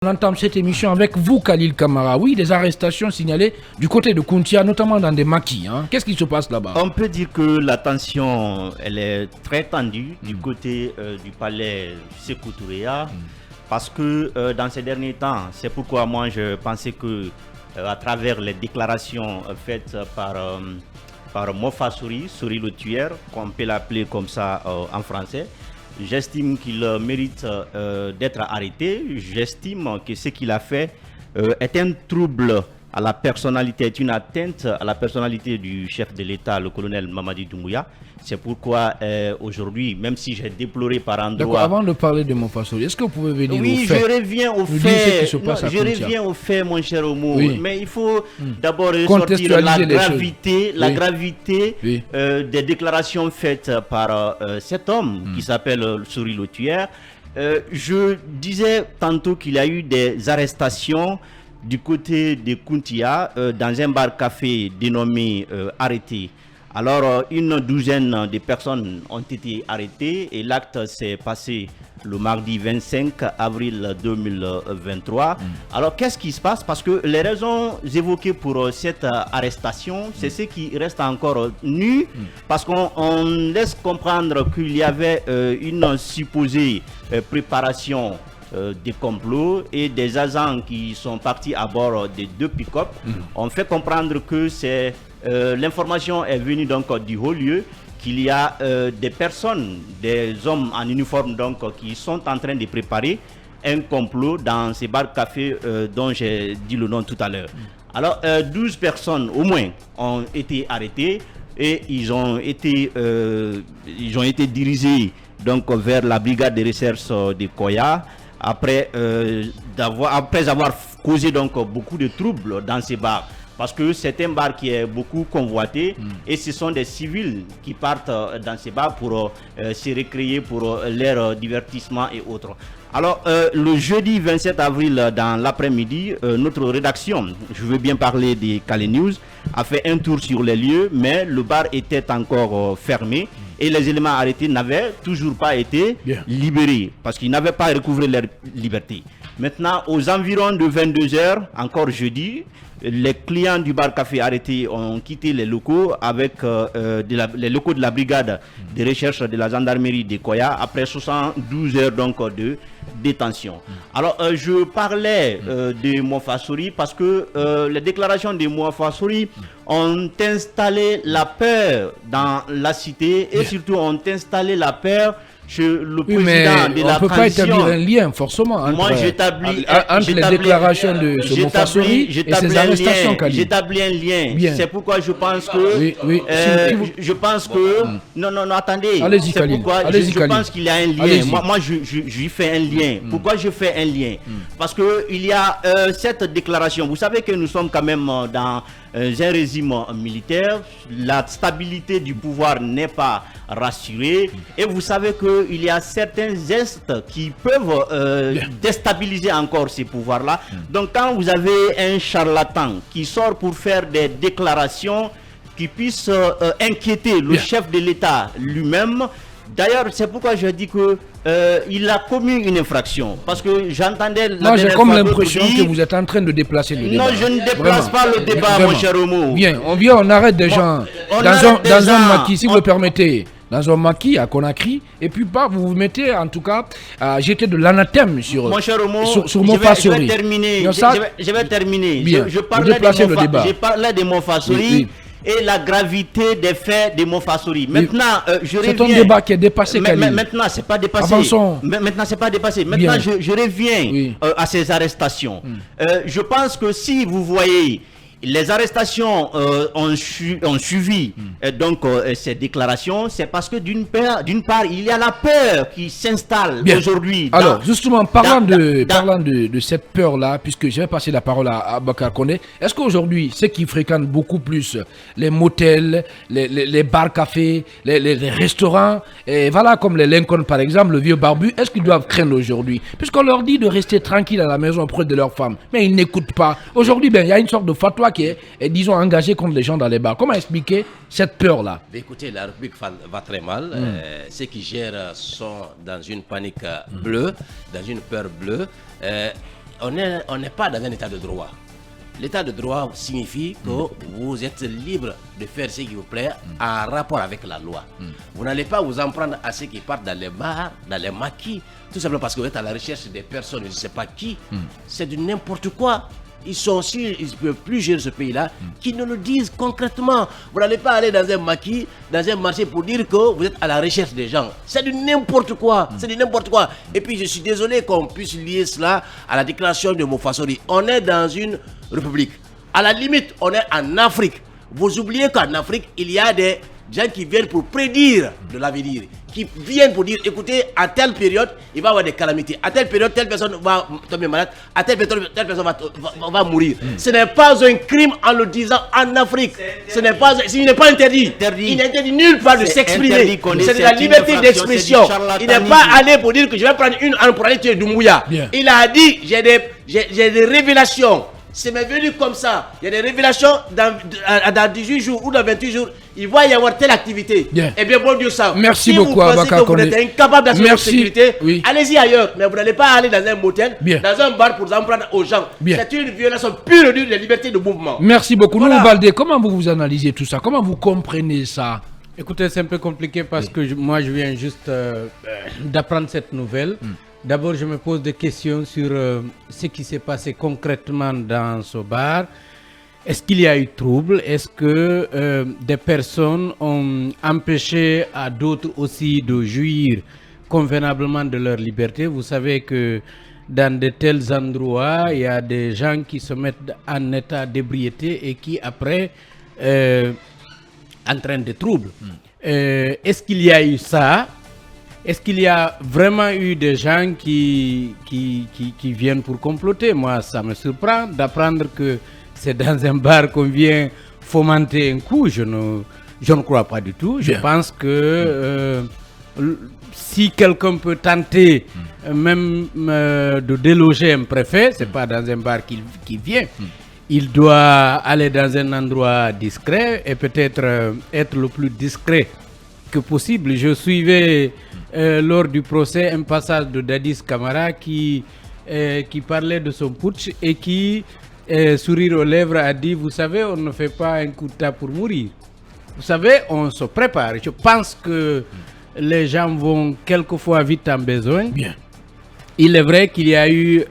On entame cette émission avec vous, Khalil Kamara. Oui, des arrestations signalées du côté de Kountia, notamment dans des maquis. Qu'est-ce qui se passe là-bas? On peut dire que la tension, elle est très tendue du côté du palais Sékou Touréa, parce que dans ces derniers temps, c'est pourquoi moi je pensais que à travers les déclarations faites par Mofa Sori le tueur, qu'on peut l'appeler comme ça en français, j'estime qu'il mérite d'être arrêté. J'estime que ce qu'il a fait est un trouble à la personnalité, est une atteinte à la personnalité du chef de l'État, le colonel Mamadi Doumbouya. C'est pourquoi aujourd'hui, même si j'ai déploré par endroits... D'accord, avant de parler de Mofa Sori, est-ce que vous pouvez venir au fait? Oui, je reviens au fait. Je reviens au fait, mon cher Omo. Oui. Mais il faut d'abord ressortir la gravité des déclarations faites par cet homme qui s'appelle Sori le tueur. Je disais tantôt qu'il y a eu des arrestations du côté de Kountia dans un bar-café dénommé Arrêté. Alors, une douzaine de personnes ont été arrêtées et l'acte s'est passé le mardi 25 avril 2023. Alors, qu'est-ce qui se passe? Parce que les raisons évoquées pour cette arrestation, c'est ce qui reste encore nu, parce qu'on laisse comprendre qu'il y avait une supposée préparation des complots et des agents qui sont partis à bord des deux pick-up. On fait comprendre que c'est l'information est venue donc du haut lieu, qu'il y a des personnes, des hommes en uniforme donc qui sont en train de préparer un complot dans ces bars-cafés dont j'ai dit le nom tout à l'heure. Alors 12 personnes au moins ont été arrêtées et ils ont été dirigés donc vers la brigade de recherche de Koya après avoir causé donc beaucoup de troubles dans ces bars. Parce que c'est un bar qui est beaucoup convoité et ce sont des civils qui partent dans ces bars pour se récréer pour leur divertissement et autres. Alors, le jeudi 27 avril dans l'après-midi, notre rédaction, je veux bien parler des Calais News, a fait un tour sur les lieux, mais le bar était encore fermé et les éléments arrêtés n'avaient toujours pas été libérés parce qu'ils n'avaient pas recouvré leur liberté. Maintenant, aux environs de 22 h, encore jeudi, les clients du bar-café arrêté ont quitté les locaux avec les locaux de la brigade de recherche de la gendarmerie de Koya après 72 heures donc de détention. Alors je parlais de Mofa Sori parce que les déclarations de Mofa Sori ont installé la peur dans la cité et surtout ont installé la peur chez le président de la transition. On ne peut pas établir un lien forcément entre les déclarations de ce Mofa Sori et ces arrestations. J'établis un lien. C'est pourquoi je pense que... je pense que... Non, attendez. Allez-y, c'est pourquoi je pense qu'il y a un lien. Moi je fais un lien. Pourquoi je fais un lien? Parce qu'il y a cette déclaration. Vous savez que nous sommes quand même dans un régime militaire. La stabilité du pouvoir n'est pas rassurée. Et vous savez qu'il y a certains gestes qui peuvent déstabiliser encore ces pouvoirs-là. Donc quand vous avez un charlatan qui sort pour faire des déclarations qui puissent inquiéter le chef de l'État lui-même, d'ailleurs, c'est pourquoi je dis que il a commis une infraction. Parce que j'entendais... Moi, j'ai comme l'impression que vous êtes en train de déplacer le débat. Non, je ne déplace pas le débat, mon cher Omo. Bien, on arrête des gens dans un maquis, si vous le permettez. Dans un maquis à Conakry, et puis vous vous mettez en tout cas à jeter de l'anathème sur Mofa Sori. Je vais terminer. Je parlais de Mofa Sori. Et la gravité des faits de Mofa Sori. Maintenant, c'est un débat qui est dépassé. Maintenant, c'est pas dépassé. Maintenant, c'est pas dépassé. Maintenant, je reviens à ces arrestations. Je pense que si vous voyez les arrestations ont suivi donc ces déclarations, c'est parce que d'une part, il y a la peur qui s'installe aujourd'hui. Alors, justement, parlant de cette peur-là, puisque je vais passer la parole à Bakar Koné, est-ce qu'aujourd'hui, ceux qui fréquentent beaucoup plus les motels, les bars-cafés, les restaurants, et voilà, comme les Lincoln par exemple, le vieux barbu, est-ce qu'ils doivent craindre aujourd'hui? Puisqu'on leur dit de rester tranquille à la maison auprès de leurs femmes, mais ils n'écoutent pas. Aujourd'hui, il y a une sorte de fatwa qui est, disons, engagé contre les gens dans les bars. Comment expliquer cette peur-là? Écoutez, la République va très mal. Ceux qui gèrent sont dans une panique bleue, dans une peur bleue. on n'est pas dans un état de droit. L'état de droit signifie que vous êtes libre de faire ce qui vous plaît en rapport avec la loi. Vous n'allez pas vous en prendre à ceux qui partent dans les bars, dans les maquis, tout simplement parce que vous êtes à la recherche des personnes, je ne sais pas qui. C'est du n'importe quoi. Ils sont sûrs, ils ne peuvent plus gérer ce pays-là, qui nous le disent concrètement. Vous n'allez pas aller dans un maquis, dans un marché pour dire que vous êtes à la recherche des gens. C'est du n'importe quoi. C'est du n'importe quoi. Et puis je suis désolé qu'on puisse lier cela à la déclaration de Mofassori. On est dans une république. À la limite, on est en Afrique. Vous oubliez qu'en Afrique, il y a des gens qui viennent pour prédire de l'avenir, qui viennent pour dire, écoutez, à telle période, il va y avoir des calamités. À telle période, telle personne va tomber malade. À telle période, telle personne va mourir. Ce n'est pas un crime en le disant en Afrique. Ce n'est pas interdit. Il n'est interdit nulle part de s'exprimer. C'est de la liberté d'expression. Il n'est pas allé pour dire que je vais prendre une arme pour aller tuer Doumbouya. Il a dit, j'ai des révélations. C'est m'est venu comme ça. Il y a des révélations dans 18 jours ou dans 28 jours. Il va y avoir telle activité. Eh bien, bon Dieu ça. Merci si beaucoup, vous pensez que vous êtes incapable d'assurer votre sécurité, allez-y ailleurs. Mais vous n'allez pas aller dans un motel, dans un bar pour en prendre aux gens. C'est une violation pure et dure de la liberté de mouvement. Merci beaucoup. Voilà. Nous, Baldé, comment vous analysez tout ça? Comment vous comprenez ça? Écoutez, c'est un peu compliqué parce que moi, je viens juste d'apprendre cette nouvelle. D'abord, je me pose des questions sur ce qui s'est passé concrètement dans ce bar. Est-ce qu'il y a eu trouble? Est-ce que des personnes ont empêché à d'autres aussi de jouir convenablement de leur liberté? Vous savez que dans de tels endroits, il y a des gens qui se mettent en état d'ébriété et qui après entraînent des troubles. Est-ce qu'il y a eu ça? Est-ce qu'il y a vraiment eu des gens qui viennent pour comploter? Moi, ça me surprend d'apprendre que c'est dans un bar qu'on vient fomenter un coup. Je ne crois pas du tout. Je pense que si quelqu'un peut tenter même de déloger un préfet, c'est pas dans un bar qu'il vient. Il doit aller dans un endroit discret et peut-être être le plus discret que possible. Je suivais lors du procès un passage de Dadis Camara qui parlait de son putsch et qui, sourire aux lèvres, a dit: vous savez, on ne fait pas un coup d'état pour mourir. Vous savez, on se prépare. Je pense que les gens vont quelquefois vite en besoin. Il est vrai qu'il y a eu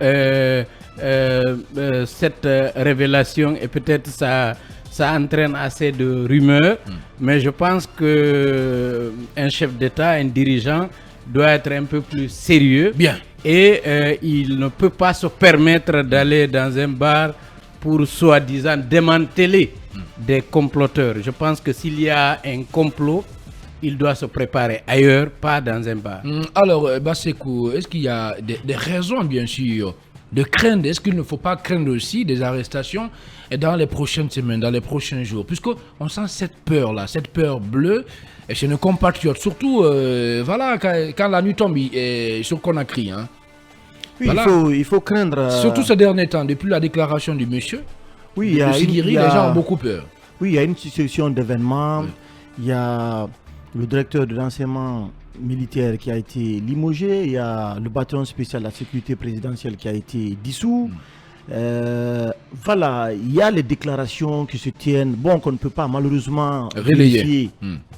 cette révélation et peut-être ça entraîne assez de rumeurs, mais je pense que un chef d'État, un dirigeant doit être un peu plus sérieux. Et il ne peut pas se permettre d'aller dans un bar pour soi-disant démanteler des comploteurs. Je pense que s'il y a un complot, il doit se préparer ailleurs, pas dans un bar. Alors, Bassekou, est-ce qu'il y a des raisons, bien sûr, de craindre? Est-ce qu'il ne faut pas craindre aussi des arrestations dans les prochaines semaines, dans les prochains jours? Puisqu'on sent cette peur-là, cette peur bleue chez nos compatriotes, surtout voilà, quand la nuit tombe sur Conakry. Hein. Oui, voilà. il faut craindre... Surtout ces derniers temps, depuis la déclaration du monsieur, oui, de Sigiri, les gens ont beaucoup peur. Oui, il y a une succession d'événements. Il y a le directeur de l'enseignement militaire qui a été limogé, il y a le bataillon spécial de la sécurité présidentielle qui a été dissous. Voilà, il y a les déclarations qui se tiennent, bon, qu'on ne peut pas malheureusement vérifier,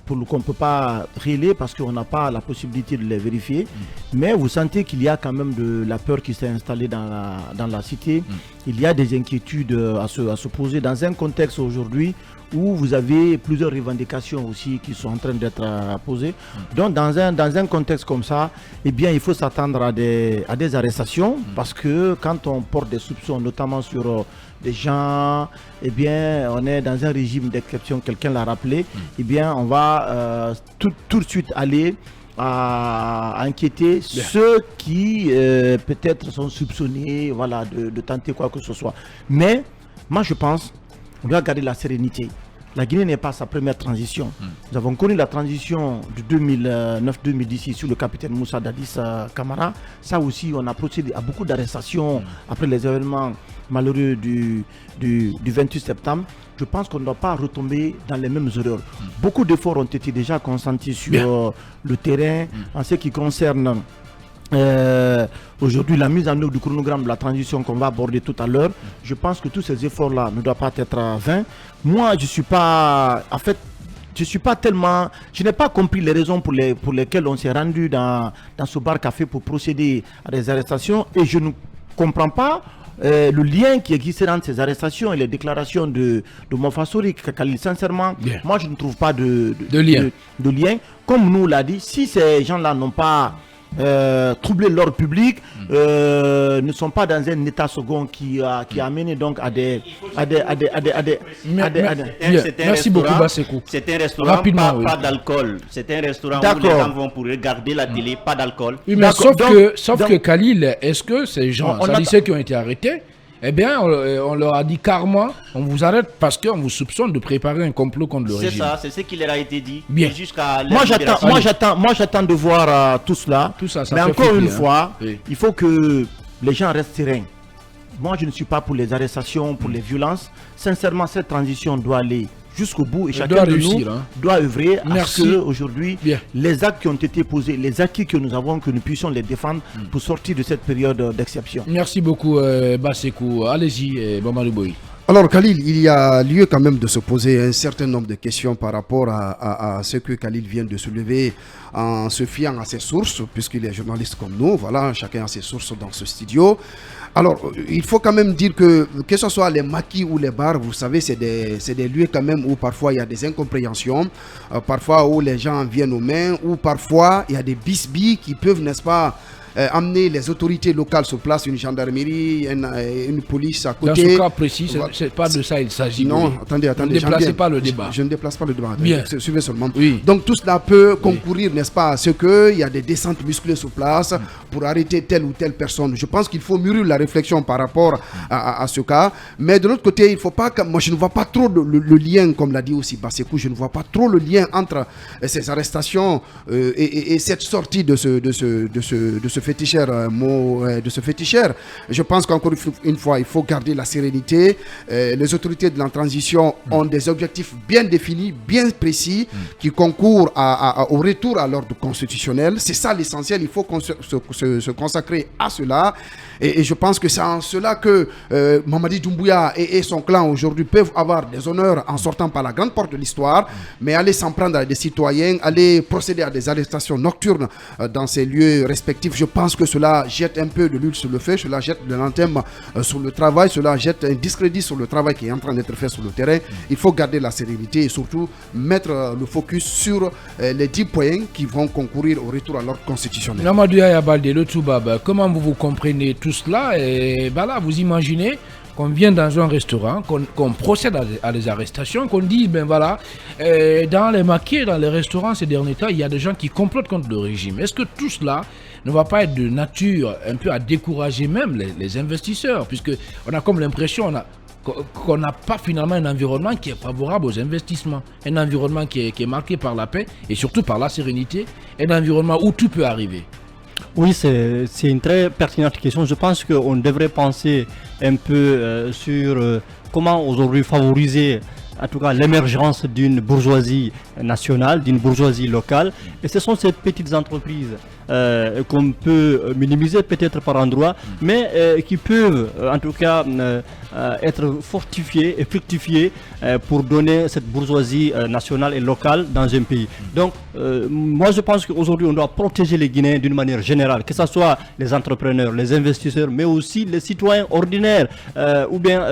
qu'on ne peut pas relayer parce qu'on n'a pas la possibilité de les vérifier, mais vous sentez qu'il y a quand même de la peur qui s'est installée dans la cité. Il y a des inquiétudes à se poser dans un contexte aujourd'hui où vous avez plusieurs revendications aussi qui sont en train d'être posées. Donc dans un contexte comme ça, eh bien, il faut s'attendre à des arrestations parce que quand on porte des soupçons, notamment sur des gens, eh bien, on est dans un régime d'exception, quelqu'un l'a rappelé, eh bien, on va tout de suite aller à enquêter ceux qui peut-être sont soupçonnés, voilà, de tenter quoi que ce soit. Mais moi, je pense on doit garder la sérénité. La Guinée n'est pas sa première transition. Nous avons connu la transition de 2009-2010 sur le capitaine Moussa Dadis Camara. Ça aussi, on a procédé à beaucoup d'arrestations après les événements malheureux du 28 septembre. Je pense qu'on ne doit pas retomber dans les mêmes erreurs. Beaucoup d'efforts ont été déjà consentis sur le terrain en ce qui concerne aujourd'hui la mise en œuvre du chronogramme de la transition qu'on va aborder tout à l'heure, je pense que tous ces efforts-là ne doivent pas être vains. Moi, je suis pas, en fait, je n'ai pas compris les raisons pour lesquelles on s'est rendu dans ce bar café pour procéder à des arrestations, et je ne comprends pas le lien qui existe entre ces arrestations et les déclarations de Mofassori Khalil. Sincèrement, moi je ne trouve pas de lien. Comme nous l'a dit, si ces gens-là n'ont pas troubler l'ordre public, ne sont pas dans un état second qui a amené donc à des Merci beaucoup Bassekou. C'est un restaurant, rapidement, pas d'alcool. C'est un restaurant où les gens vont pour regarder la télé, pas d'alcool. Oui, mais sauf que Khalil, est-ce que ces gens, ceux qui ont été arrêtés, eh bien, on leur a dit carrément, on vous arrête parce qu'on vous soupçonne de préparer un complot contre le régime. C'est ça, c'est ce qui leur a été dit. Bien. Moi, j'attends de voir tout cela. Tout ça, mais encore une fois, il faut que les gens restent sereins. Moi, je ne suis pas pour les arrestations, pour les violences. Sincèrement, cette transition doit aller jusqu'au bout et chacun de nous doit œuvrer à ce que aujourd'hui les actes qui ont été posés, les acquis que nous avons, que nous puissions les défendre pour sortir de cette période d'exception. Merci beaucoup Bassekou. Allez-y, Mamadou Boy. Alors Khalil, il y a lieu quand même de se poser un certain nombre de questions par rapport à ce que Khalil vient de soulever en se fiant à ses sources, puisqu'il est journaliste comme nous, voilà, chacun a ses sources dans ce studio. Alors, il faut quand même dire que ce soit les maquis ou les bars, vous savez, c'est des lieux quand même où parfois il y a des incompréhensions, parfois où les gens viennent aux mains, ou parfois il y a des bisbilles qui peuvent, n'est-ce pas, amener les autorités locales sur place, une gendarmerie, une police à côté. Dans ce cas précis, c'est pas de ça il s'agit. Non, attendez. Ne déplacez pas le débat. Je ne déplace pas le débat. Bien. Suivez seulement. Oui. Donc tout cela peut concourir, n'est-ce pas, à ce qu'il y a des descentes musclées sur place pour arrêter telle ou telle personne. Je pense qu'il faut mûrir la réflexion par rapport à ce cas. Mais de l'autre côté, il faut pas moi je ne vois pas trop le lien, comme l'a dit aussi Bassekou, je ne vois pas trop le lien entre ces arrestations et cette sortie de ce féticheur Je pense qu'encore une fois, il faut garder la sérénité. Les autorités de la transition ont des objectifs bien définis, bien précis, qui concourent au retour à l'ordre constitutionnel. C'est ça l'essentiel. Il faut se consacrer à cela. Et je pense que c'est en cela que Mamadi Doumbouya et son clan aujourd'hui peuvent avoir des honneurs en sortant par la grande porte de l'histoire, mais aller s'en prendre à des citoyens, aller procéder à des arrestations nocturnes dans ces lieux respectifs, je pense que cela jette un peu de l'huile sur le feu, cela jette de l'anthème sur le travail, cela jette un discrédit sur le travail qui est en train d'être fait sur le terrain. Il faut garder la sérénité et surtout mettre le focus sur les 10 points qui vont concourir au retour à l'ordre constitutionnel. Namadou Yaya Baldé, le Toubab, comment vous comprenez tout cela? Et là, vous imaginez qu'on vient dans un restaurant, qu'on procède à des arrestations, qu'on dit, dans les maquis, dans les restaurants ces derniers temps, il y a des gens qui complotent contre le régime. Est-ce que tout cela ne va pas être de nature un peu à décourager même les investisseurs, puisque on a comme l'impression qu'on n'a pas finalement un environnement qui est favorable aux investissements, un environnement qui est marqué par la paix et surtout par la sérénité, un environnement où tout peut arriver. Oui, c'est une très pertinente question. Je pense qu'on devrait penser un peu sur comment aujourd'hui favoriser en tout cas l'émergence d'une bourgeoisie nationale, d'une bourgeoisie locale. Et ce sont ces petites entreprises qu'on peut minimiser peut-être par endroit, mais qui peuvent en tout cas être fortifiées et fructifiées pour donner cette bourgeoisie nationale et locale dans un pays. Donc moi je pense qu'aujourd'hui on doit protéger les Guinéens d'une manière générale, que ce soit les entrepreneurs, les investisseurs, mais aussi les citoyens ordinaires ou bien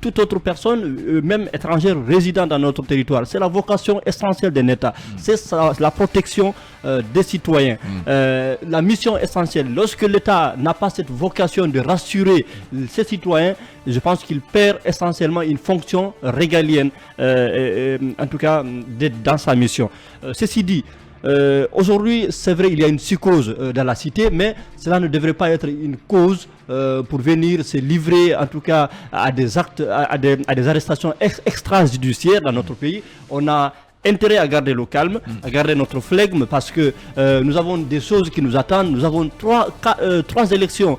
toute autre personne, même étrangère résidant dans notre territoire. C'est la vocation essentielle d'un État, c'est la protection des citoyens. La mission essentielle, lorsque l'État n'a pas cette vocation de rassurer ses citoyens, je pense qu'il perd essentiellement une fonction régalienne, en tout cas dans sa mission. Ceci dit, aujourd'hui, c'est vrai, il y a une psychose dans la cité, mais cela ne devrait pas être une cause pour venir se livrer, en tout cas, à des actes, à des arrestations extrajudiciaires dans notre pays. On a intérêt à garder le calme, à garder notre flegme, parce que nous avons des choses qui nous attendent. Nous avons trois élections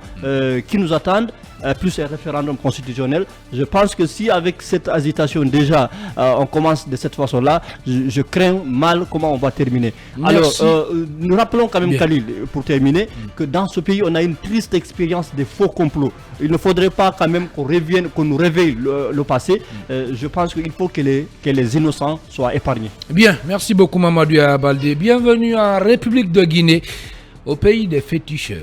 qui nous attendent. plus un référendum constitutionnel. Je pense que si avec cette agitation déjà on commence de cette façon-là, je crains mal comment on va terminer. Merci. Alors, nous rappelons quand même, Khalil, pour terminer, que dans ce pays, on a une triste expérience des faux complots. Il ne faudrait pas quand même qu'on nous réveille le passé. Je pense qu'il faut que les innocents soient épargnés. Bien, merci beaucoup Mamadou Baldé. Bienvenue en République de Guinée, au pays des féticheurs.